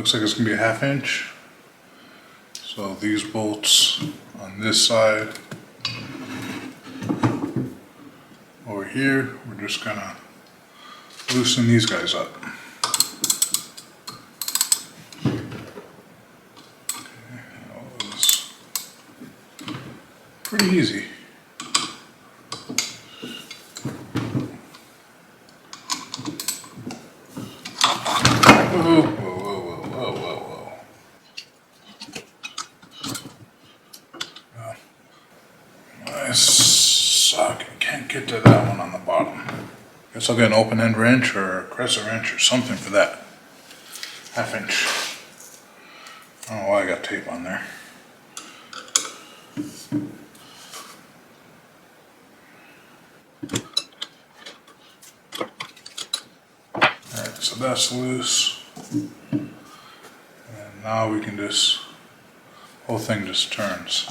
Looks like it's gonna be a 1/2 inch. So these bolts on this side, over here, we're just gonna loosen these guys up. Okay, that was pretty easy. Whoa, whoa, whoa, whoa, whoa, whoa, whoa. My socket can't get to that one on the bottom. Guess I'll get an open end wrench or a crescent wrench or something for that. 1/2 inch. I don't know why I got tape on there. Alright, so that's loose. And now we can just, whole thing just turns.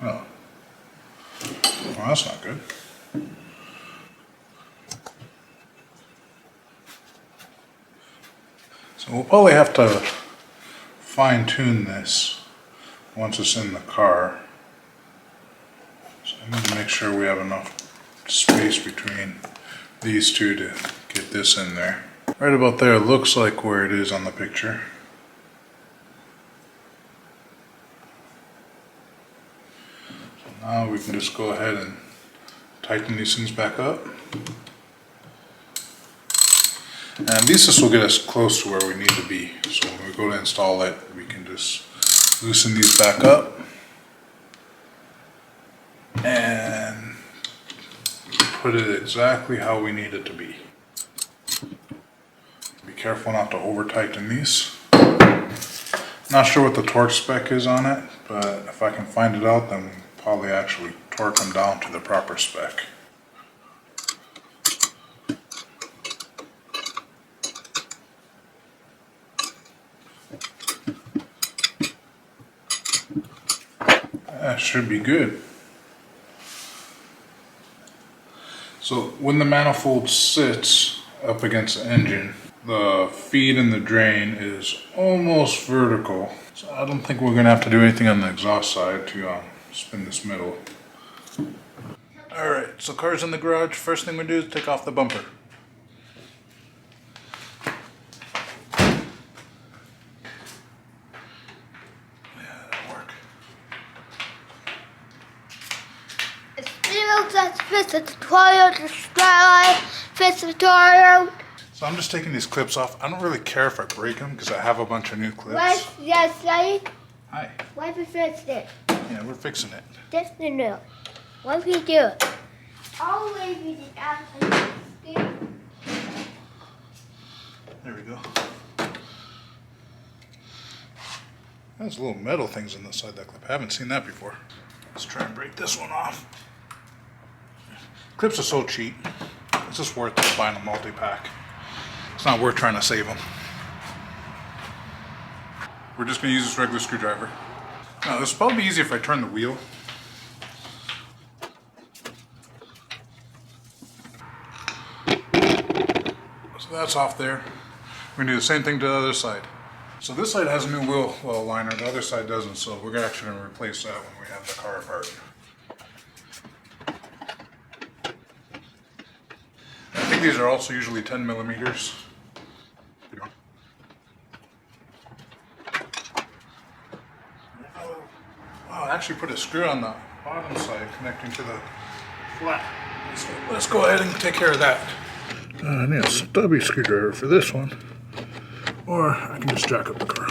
Oh. Well, that's not good. So we'll probably have to fine tune this once it's in the car. So I need to make sure we have enough space between these two to get this in there. Right about there looks like where it is on the picture. So now we can just go ahead and tighten these things back up. And this will get us close to where we need to be. So when we go to install it, we can just loosen these back up and put it exactly how we need it to be. Be careful not to over tighten these. Not sure what the torque spec is on it, but if I can find it out, then we'll probably actually torque them down to the proper spec. That should be good. So when the manifold sits up against the engine, the feed and the drain is almost vertical. So I don't think we're going to have to do anything on the exhaust side to spin this middle. Alright, so car's in the garage. First thing we do is take off the bumper. So I'm just taking these clips off. I don't really care if I break them because I have a bunch of new clips. Hi. Why we fix it? Yeah, we're fixing it. That's the new. What we do? Always we did after. There we go. There's little metal things on the side of that clip. I haven't seen that before. Let's try and break this one off. Clips are so cheap. It's just worth it buying a multi-pack. It's not worth trying to save them. We're just going to use this regular screwdriver. Now, this will probably be easier if I turn the wheel. So that's off there. We're going to do the same thing to the other side. So this side has a new wheel well liner, the other side doesn't, so we're actually going to replace that when we have the car apart. I think these are also usually 10 millimeters. Oh, I actually put a screw on the bottom side connecting to the flat. So let's go ahead and take care of that. I need a stubby screwdriver for this one, or I can just jack up the car.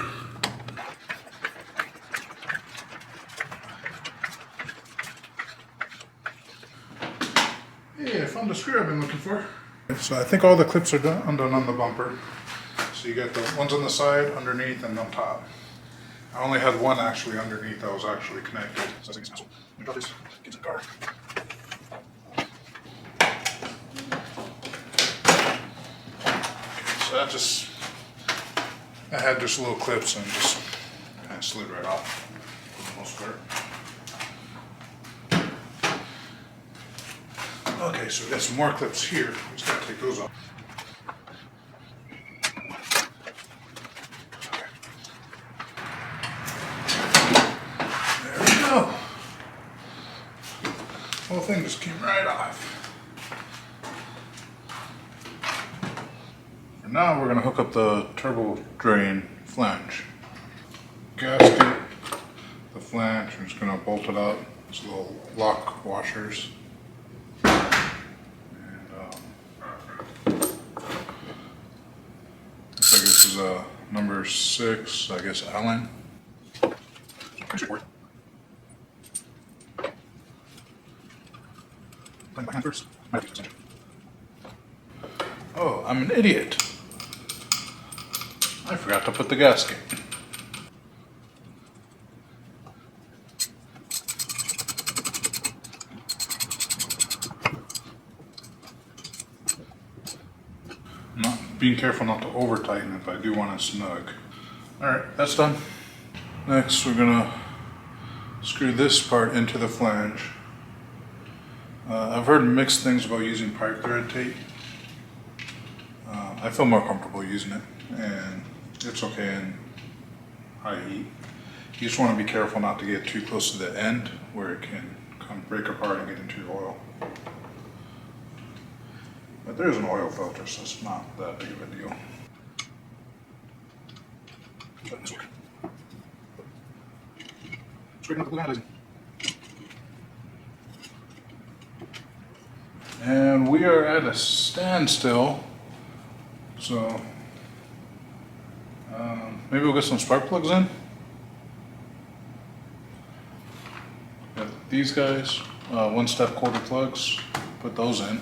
Yeah, I found the screw I've been looking for. So I think all the clips are undone on the bumper. So you get the ones on the side, underneath, and on top. I only had one actually underneath that was actually connected. So I think it's let me drop this, get to the car. Okay, so I had just little clips and just kind of slid right off for the most part. Okay, so we got some more clips here. We just gotta take those off. thing just came right off. For now, we're gonna hook up the turbo drain flange. Gasket, the flange, we're just gonna bolt it up. It's little lock washers. And looks like this is a number 6, I guess, Allen. Playing by hand first. Oh, I'm an idiot. I forgot to put the gasket. Being careful not to over tighten it, but I do want it snug. Alright, that's done. Next, we're gonna screw this part into the flange. I've heard mixed things about using pipe thread tape. I feel more comfortable using it, and it's okay in high heat. You just want to be careful not to get too close to the end where it can come break apart and get into your oil. But there's an oil filter, so it's not that big of a deal. Straighten up the glue. And we are at a standstill, so maybe we'll get some spark plugs in. Got these guys, 1-step quarter plugs, put those in.